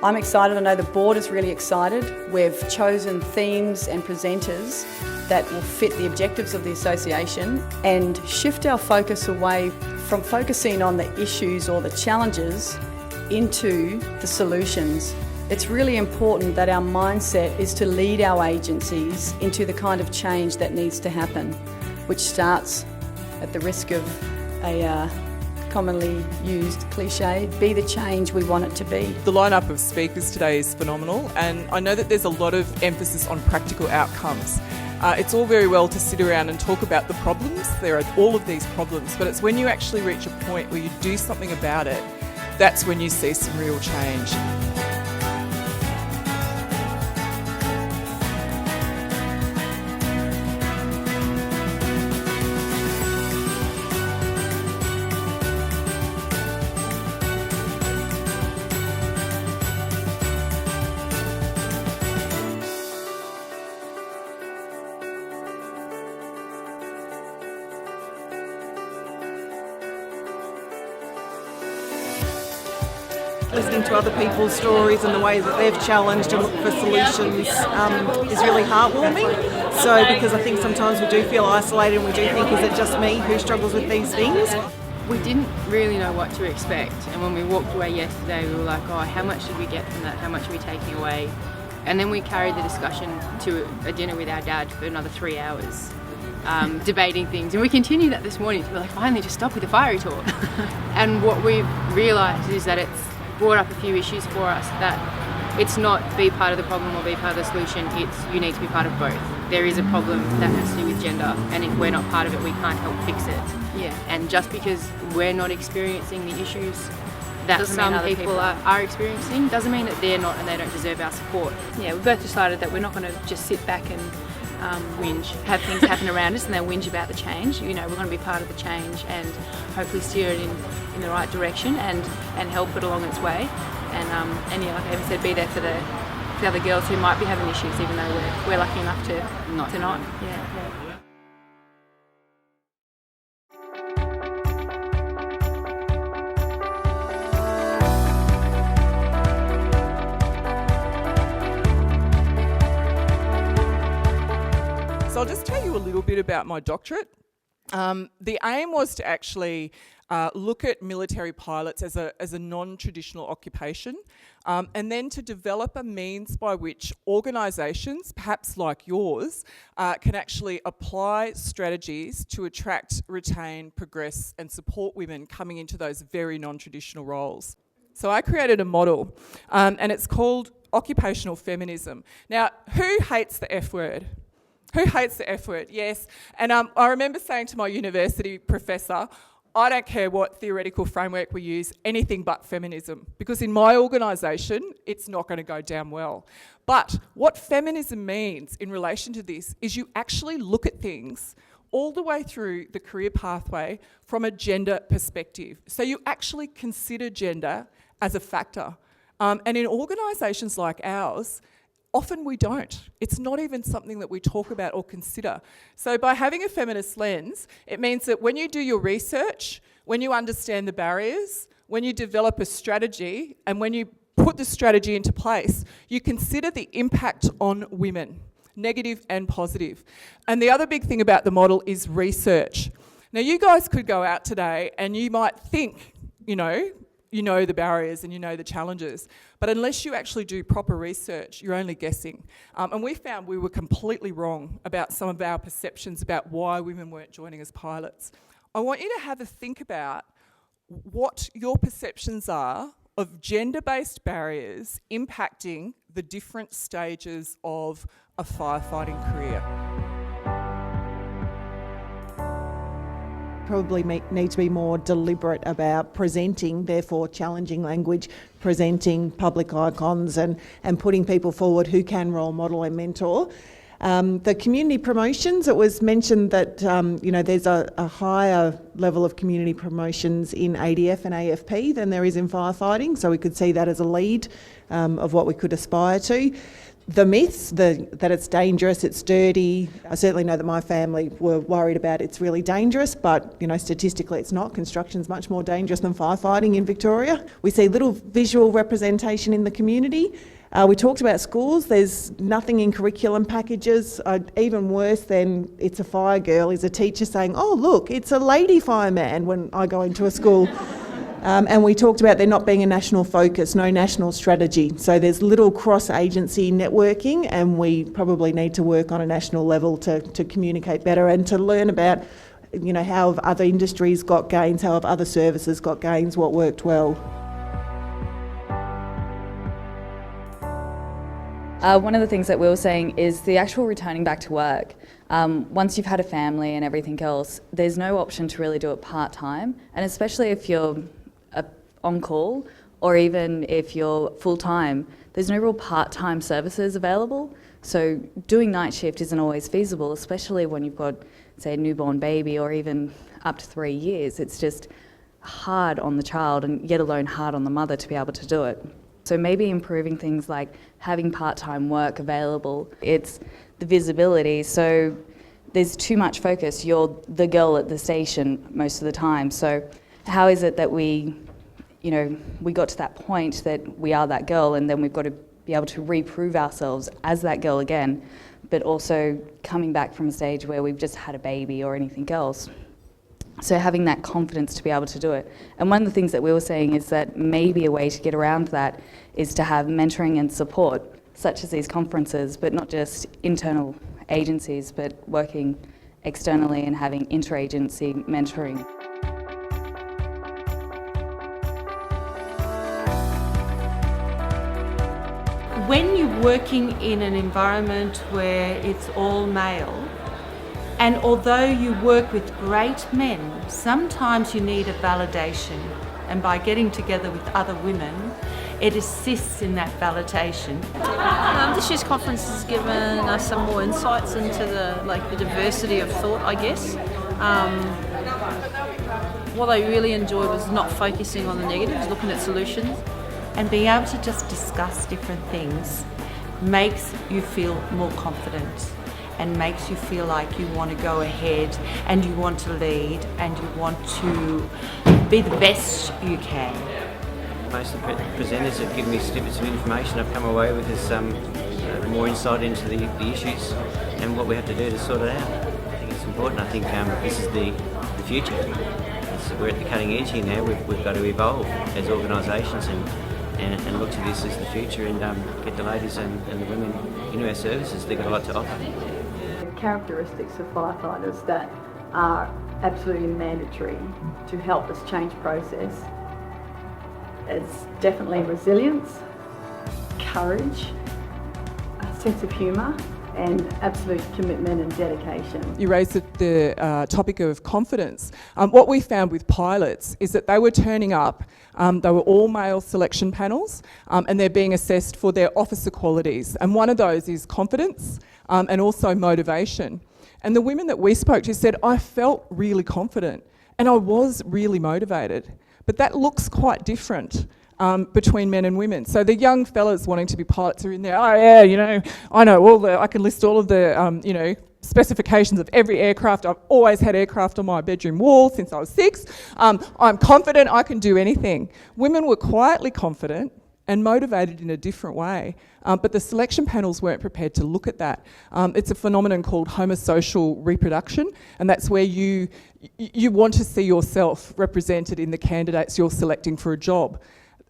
I'm excited. I know the board is really excited. We've chosen themes and presenters that will fit the objectives of the association and shift our focus away from focusing on the issues or the challenges into the solutions. It's really important that our mindset is to lead our agencies into the kind of change that needs to happen, which starts, at the risk of a commonly used cliche, be the change we want it to be. The lineup of speakers today is phenomenal, and I know that there's a lot of emphasis on practical outcomes. It's all very well to sit around and talk about the problems. There are all of these problems, but it's when you actually reach a point where you do something about it, that's when you see some real change. Listening to other people's stories and the way that they've challenged and looked for solutions is really heartwarming. So, because I think sometimes we do feel isolated and we do think, is it just me who struggles with these things? We didn't really know what to expect, and when we walked away yesterday we were like, oh, how much did we get from that, how much are we taking away? And then we carried the discussion to a dinner with our dad for another 3 hours. Debating things, and we continued that this morning. We're like, finally just stop with the fiery talk. And what we've realised is that it's brought up a few issues for us, that it's not be part of the problem or be part of the solution, it's you need to be part of both. There is a problem that has to do with gender, and if we're not part of it we can't help fix it. Yeah. And just because we're not experiencing the issues that some people are experiencing doesn't mean that they're not and they don't deserve our support. Yeah, we both decided that we're not going to just sit back and whinge, have things happen around us and then whinge about the change. You know, we're going to be part of the change and hopefully steer it in the right direction and help it along its way. And yeah, like Ava said, be there for the other girls who might be having issues, even though we're lucky enough to not. Yeah. So I'll just tell you a little bit about my doctorate. The aim was to actually look at military pilots as a non-traditional occupation, and then to develop a means by which organisations, perhaps like yours, can actually apply strategies to attract, retain, progress and support women coming into those very non-traditional roles. So I created a model, and it's called occupational feminism. Now, who hates the F word? Who hates the F word? Yes. And I remember saying to my university professor, I don't care what theoretical framework we use, anything but feminism, because in my organisation, it's not going to go down well. But what feminism means in relation to this is you actually look at things all the way through the career pathway from a gender perspective. So you actually consider gender as a factor. And in organisations like ours, often we don't. It's not even something that we talk about or consider. So by having a feminist lens, it means that when you do your research, when you understand the barriers, when you develop a strategy, and when you put the strategy into place, you consider the impact on women, negative and positive. And the other big thing about the model is research. Now, you guys could go out today and you might think, you know the barriers and you know the challenges, but unless you actually do proper research, you're only guessing. And we found we were completely wrong about some of our perceptions about why women weren't joining as pilots. I want you to have a think about what your perceptions are of gender-based barriers impacting the different stages of a firefighting career. Probably need to be more deliberate about presenting, therefore challenging language, presenting public icons and putting people forward who can role model and mentor. The community promotions, it was mentioned that there's a higher level of community promotions in ADF and AFP than there is in firefighting, so we could see that as a lead of what we could aspire to. the myths, that it's dangerous, it's dirty. I certainly know that my family were worried about it's really dangerous, but statistically it's not. Construction's much more dangerous than firefighting in Victoria. We see little visual representation in the community. We talked about schools. There's nothing in curriculum packages. Even worse than it's a fire girl is a teacher saying, "Oh look, it's a lady fireman," when I go into a school. And we talked about there not being a national focus, no national strategy. So there's little cross-agency networking, and we probably need to work on a national level to communicate better and to learn about, how have other industries got gains, how have other services got gains, what worked well. One of the things that we were saying is the actual returning back to work. Once you've had a family and everything else, there's no option to really do it part-time, and especially if you're on call or even if you're full-time, there's no real part-time services available. So doing night shift isn't always feasible, especially when you've got, say, a newborn baby or even up to 3 years. It's just hard on the child, and yet alone hard on the mother to be able to do it. So maybe improving things like having part-time work available. It's the visibility. So there's too much focus. You're the girl at the station most of the time. So how is it that we got to that point that we are that girl, and then we've got to be able to reprove ourselves as that girl again, but also coming back from a stage where we've just had a baby or anything else. So having that confidence to be able to do it. And one of the things that we were saying is that maybe a way to get around that is to have mentoring and support, such as these conferences, but not just internal agencies, but working externally and having interagency mentoring. When you're working in an environment where it's all male, and although you work with great men, sometimes you need a validation, and by getting together with other women, it assists in that validation. This year's conference has given us some more insights into the diversity of thought, I guess. What I really enjoyed was not focusing on the negatives, looking at solutions. And being able to just discuss different things makes you feel more confident and makes you feel like you want to go ahead and you want to lead and you want to be the best you can. Most of the presenters have given me snippets of information. I've come away with this more insight into the issues and what we have to do to sort it out. I think it's important. I think this is the future. We're at the cutting edge here now. We've got to evolve as organisations and look to this as the future and get the ladies and the women into our services. They've got a lot to offer. The characteristics of firefighters that are absolutely mandatory to help us change process is definitely resilience, courage, a sense of humour, and absolute commitment and dedication. You raised the topic of confidence. What we found with pilots is that they were turning up, they were all male selection panels, and they're being assessed for their officer qualities. And one of those is confidence and also motivation. And the women that we spoke to said, I felt really confident and I was really motivated. But that looks quite different between men and women. So the young fellas wanting to be pilots are in there, oh yeah, I know I can list all of the, specifications of every aircraft. I've always had aircraft on my bedroom wall since I was 6. I'm confident I can do anything. Women were quietly confident and motivated in a different way. But the selection panels weren't prepared to look at that. It's a phenomenon called homosocial reproduction, and that's where you want to see yourself represented in the candidates you're selecting for a job.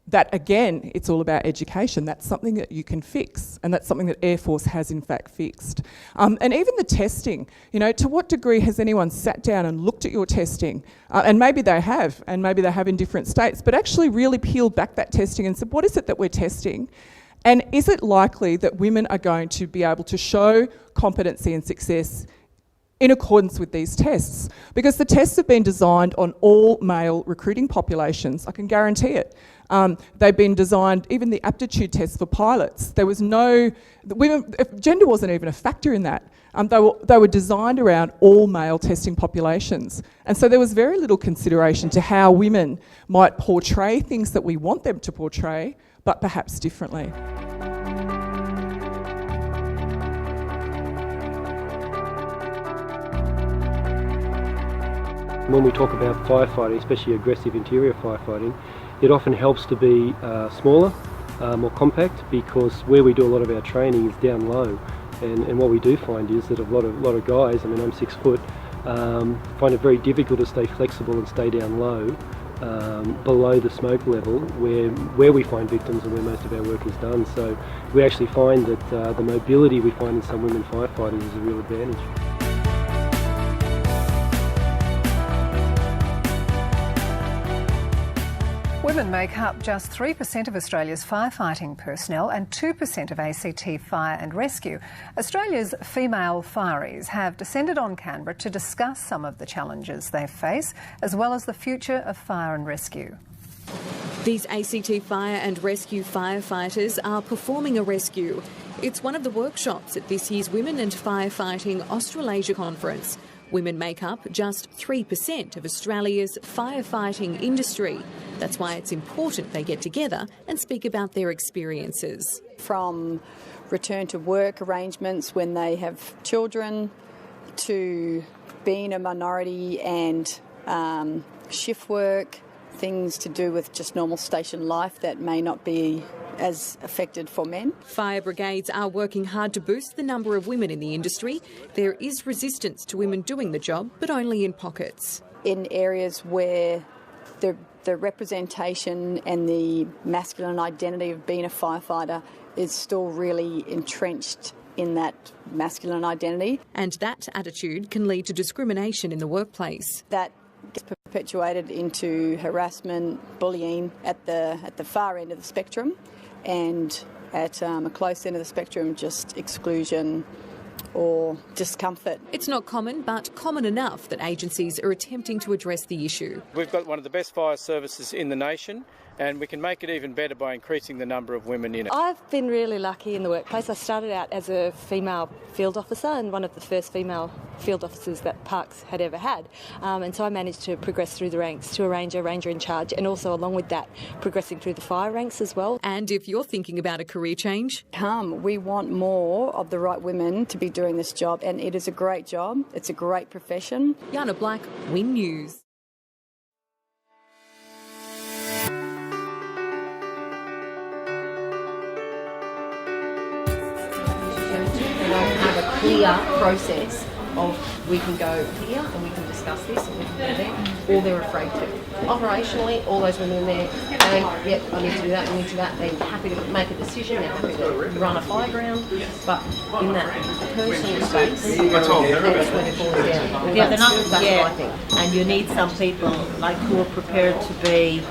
That again, it's all about education. That's something that you can fix, and that's something that Air Force has in fact fixed. And even the testing, to what degree has anyone sat down and looked at your testing? And maybe they have in different states, but actually really peeled back that testing and said, what is it that we're testing? And is it likely that women are going to be able to show competency and success in accordance with these tests? Because the tests have been designed on all male recruiting populations, I can guarantee it. They've been designed, even the aptitude tests for pilots, there was gender wasn't even a factor in that. They were designed around all male testing populations. And so there was very little consideration to how women might portray things that we want them to portray, but perhaps differently. When we talk about firefighting, especially aggressive interior firefighting, it often helps to be smaller, more compact, because where we do a lot of our training is down low. And what we do find is that a lot of guys, I mean, I'm 6 foot, find it very difficult to stay flexible and stay down low, below the smoke level, where we find victims and where most of our work is done. So we actually find that the mobility we find in some women firefighters is a real advantage. Women make up just 3% of Australia's firefighting personnel and 2% of ACT Fire and Rescue. Australia's female fireys have descended on Canberra to discuss some of the challenges they face, as well as the future of fire and rescue. These ACT Fire and Rescue firefighters are performing a rescue. It's one of the workshops at this year's Women and Firefighting Australasia conference. Women make up just 3% of Australia's firefighting industry. That's why it's important they get together and speak about their experiences. From return to work arrangements when they have children, to being a minority and shift work, things to do with just normal station life that may not be as affected for men. Fire brigades are working hard to boost the number of women in the industry. There is resistance to women doing the job, but only in pockets. In areas where the representation and the masculine identity of being a firefighter is still really entrenched in that masculine identity. And that attitude can lead to discrimination in the workplace. That gets perpetuated into harassment, bullying at the far end of the spectrum, and at a close end of the spectrum, just exclusion or discomfort. It's not common, but common enough that agencies are attempting to address the issue. We've got one of the best fire services in the nation, and we can make it even better by increasing the number of women in it. I've been really lucky in the workplace. I started out as a female field officer and one of the first female field officers that Parks had ever had. And so I managed to progress through the ranks to a ranger in charge, and also along with that progressing through the fire ranks as well. And if you're thinking about a career change? We want more of the right women to be doing this job, and it is a great job. It's a great profession. Yana Black, Win News. Have a clear process of we can go here and we can discuss this and we can go there, or they're afraid to. Operationally, all those women in there going, yep, I need to do that, I need to do that. They're happy to make a decision, they're happy to run a fire ground, but in that personal space, that's where it falls down. Yeah, they're not, that's what I think. And you need some people like who are prepared to be,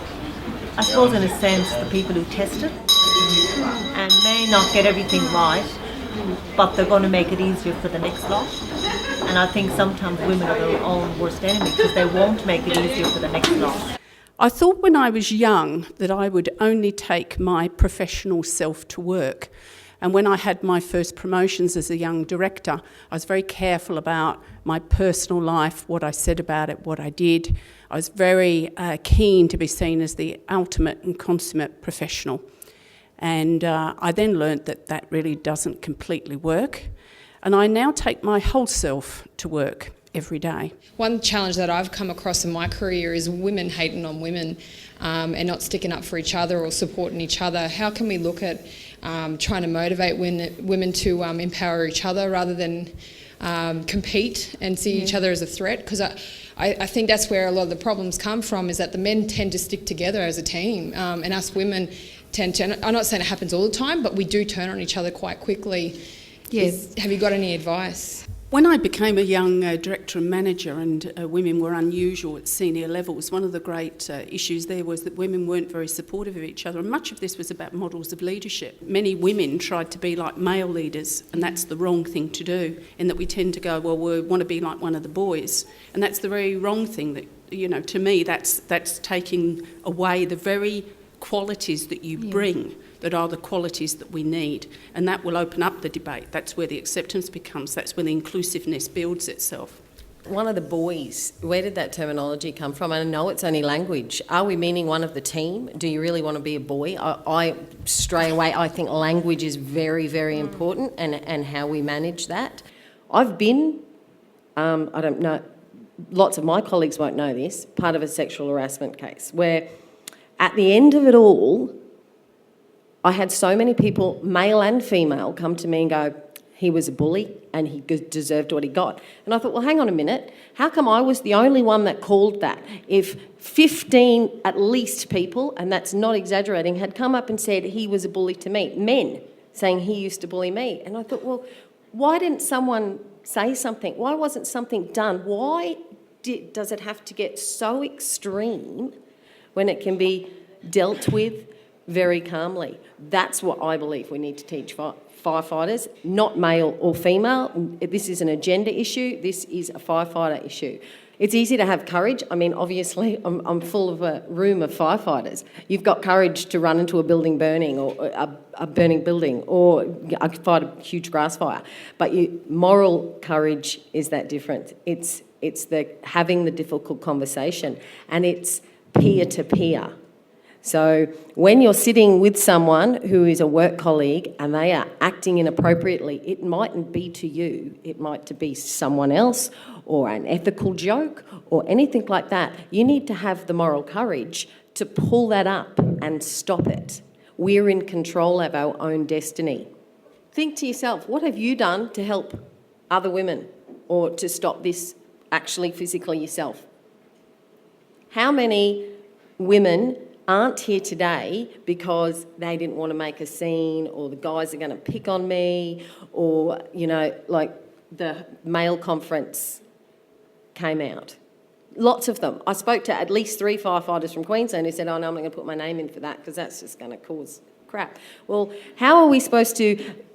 I suppose in a sense, the people who test it and may not get everything right, but they're going to make it easier for the next lot. And I think sometimes women are their own worst enemy because they won't make it easier for the next lot. I thought when I was young that I would only take my professional self to work. And when I had my first promotions as a young director, I was very careful about my personal life, what I said about it, what I did. I was very keen to be seen as the ultimate and consummate professional. And I then learnt that that really doesn't completely work. And I now take my whole self to work every day. One challenge that I've come across in my career is women hating on women and not sticking up for each other or supporting each other. How can we look at trying to motivate women to empower each other rather than compete and see each other as a threat? Because I think that's where a lot of the problems come from, is that the men tend to stick together as a team, and us women tend to, I'm not saying it happens all the time, but we do turn on each other quite quickly. Yes. Have you got any advice? When I became a young director and manager, and women were unusual at senior levels, one of the great issues there was that women weren't very supportive of each other, and much of this was about models of leadership. Many women tried to be like male leaders, and that's the wrong thing to do, in that we tend to go, well, we want to be like one of the boys, and that's the very wrong thing. That, you know, to me, that's taking away the very qualities that you bring, that are the qualities that we need, and that will open up the debate. That's where the acceptance becomes, that's where the inclusiveness builds itself. One of the boys, where did that terminology come from? I know it's only language. Are we meaning one of the team? Do you really want to be a boy? I straight away, I think language is very, very important, and how we manage that. I've been, I don't know, lots of my colleagues won't know this, part of a sexual harassment case, where at the end of it all, I had so many people, male and female, come to me and go, he was a bully and he deserved what he got. And I thought, well, hang on a minute. How come I was the only one that called that? If 15 at least people, and that's not exaggerating, had come up and said he was a bully to me, men saying he used to bully me. And I thought, well, why didn't someone say something? Why wasn't something done? Why does it have to get so extreme when it can be dealt with very calmly? That's what I believe we need to teach firefighters, not male or female. This is an agenda issue. This is a firefighter issue. It's easy to have courage. I mean, obviously, I'm full of a room of firefighters. You've got courage to run into a building burning or a burning building or fight a huge grass fire. But moral courage is that different. It's the having the difficult conversation, and it's peer to peer. So when you're sitting with someone who is a work colleague and they are acting inappropriately, it mightn't be to you, it might be someone else or an ethical joke or anything like that. You need to have the moral courage to pull that up and stop it. We're in control of our own destiny. Think to yourself, what have you done to help other women or to stop this actually physically yourself? How many women aren't here today because they didn't want to make a scene, or the guys are going to pick on me, or, you know, like the male conference came out? Lots of them. I spoke to at least 3 firefighters from Queensland who said, oh no, I'm not going to put my name in for that because that's just going to cause crap. Well, how are we supposed to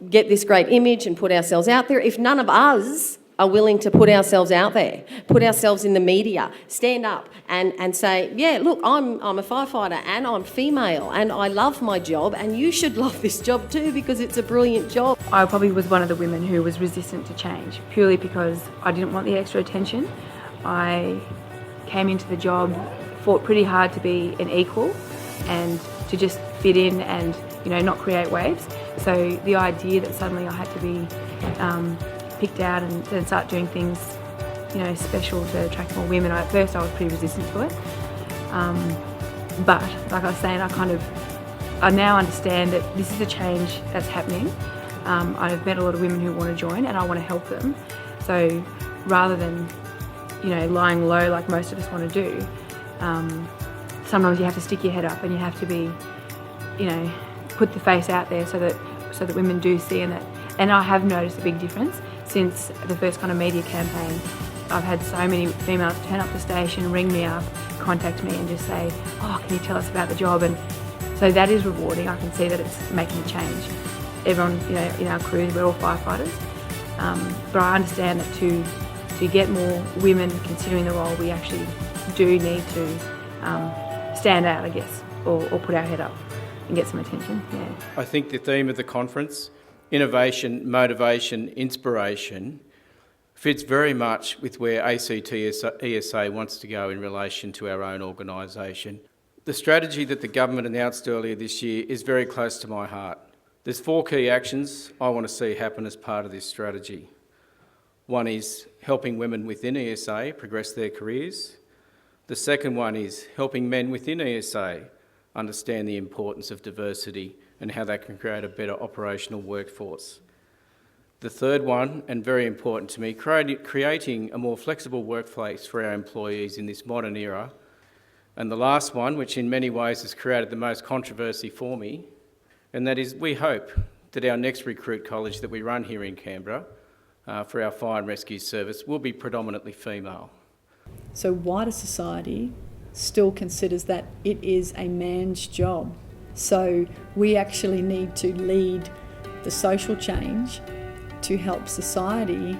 get this great image and put ourselves out there if none of us are willing to put ourselves out there, put ourselves in the media, stand up and say, yeah, look, I'm a firefighter and I'm female and I love my job and you should love this job too because it's a brilliant job. I probably was one of the women who was resistant to change, purely because I didn't want the extra attention. I came into the job, fought pretty hard to be an equal and to just fit in and, you know, not create waves. So the idea that suddenly I had to be picked out and then start doing things, you know, special to attract more women. At first I was pretty resistant to it. But like I was saying, I now understand that this is a change that's happening. I've met a lot of women who want to join and I want to help them. So rather than, you know, lying low like most of us want to do, sometimes you have to stick your head up and you have to be, you know, put the face out there so that women do see and I have noticed a big difference. Since the first kind of media campaign, I've had so many females turn up the station, ring me up, contact me and just say, oh, can you tell us about the job? And so that is rewarding. I can see that it's making a change. Everyone, you know, in our crews, we're all firefighters. But I understand that to get more women considering the role, we actually do need to stand out, I guess, or put our head up and get some attention. Yeah. I think the theme of the conference, innovation, motivation, inspiration, fits very much with where ACT ESA wants to go in relation to our own organisation. The strategy that the government announced earlier this year is very close to my heart. There's 4 key actions I want to see happen as part of this strategy. One is helping women within ESA progress their careers. The second one is helping men within ESA understand the importance of diversity and how that can create a better operational workforce. The third one, and very important to me, creating a more flexible workplace for our employees in this modern era. And the last one, which in many ways has created the most controversy for me, and that is we hope that our next recruit college that we run here in Canberra for our fire and rescue service will be predominantly female. So wider society still considers that it is a man's job. So we actually need to lead the social change to help society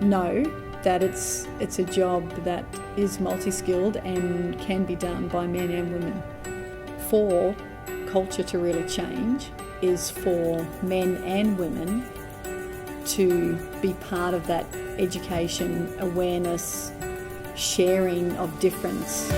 know that it's a job that is multi-skilled and can be done by men and women. For culture to really change is for men and women to be part of that education, awareness, sharing of difference.